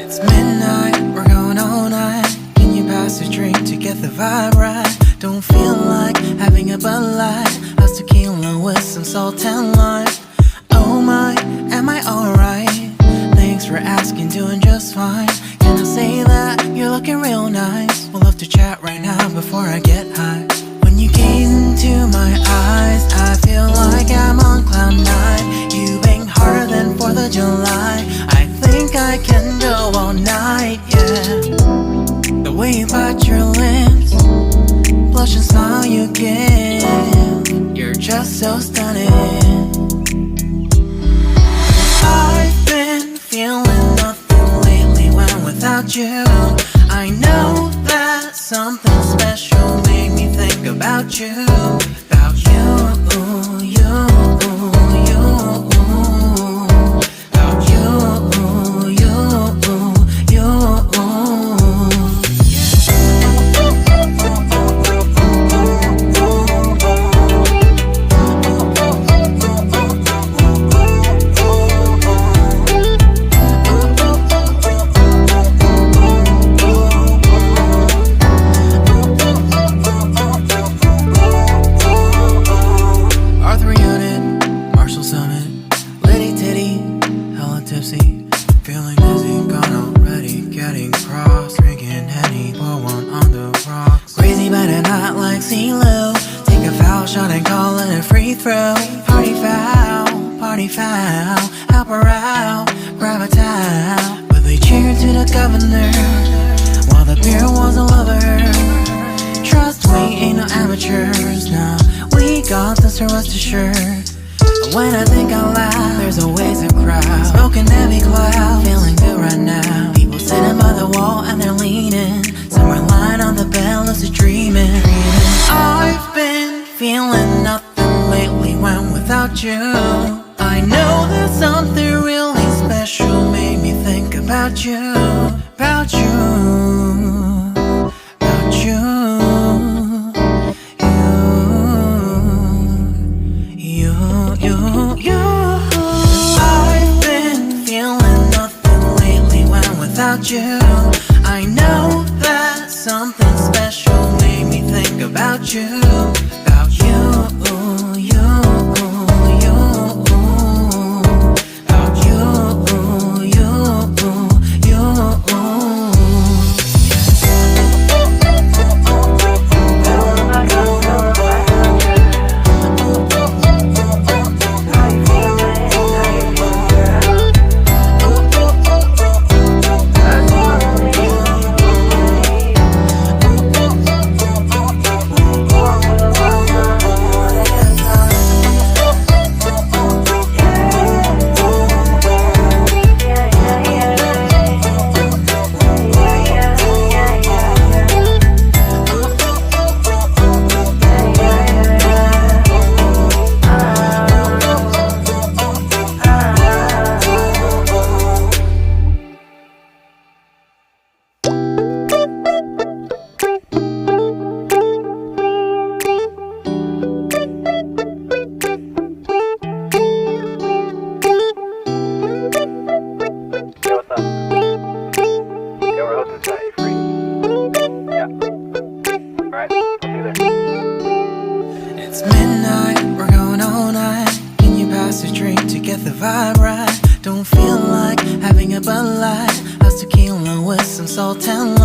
It's midnight, we're going all night. Can you pass a drink to get the vibe right? Don't feel like having a Bud Light. How's tequila with some salt and lime? Oh my, am I alright? Thanks for asking, doing just fine. Can I say that you're looking real nice? We'll love to chat right now before I get high. When you gaze into my eyes, I feel like I'm on cloud nine. You bang harder than 4th of July. I think I can go all night, yeah. The way you bite your lips, blush and smile you give, you're just so stunning. I've been feeling nothing lately when without you. I know that something special made me think about you. About you, you, you. Feeling dizzy, gone already, getting cross. Drinking Henny, pour one on the rocks. Crazy but not like CeeLo. Take a foul shot and call it a free throw. Party foul, help her out, grab a towel. But they cheered to the governor, while the beer was a lover. Trust we ain't no amateurs, nah. We got this, rest assured. When I think out loud, there's always a crowd. Smoking heavy cloud, feeling good right now. People sitting by the wall and they're leaning. Some are lying on the bed, lucid dreaming. I've been feeling nothing lately when without you. I know that something really special made me think about you. About you, about you. I've been feeling nothing lately when without you. I know that something special made me think about you. About you, you, you. About you, you, you. It's midnight, we're going all night. Can you pass a drink to get the vibe right? Don't feel like having a Bud Light. How's tequila with some salt and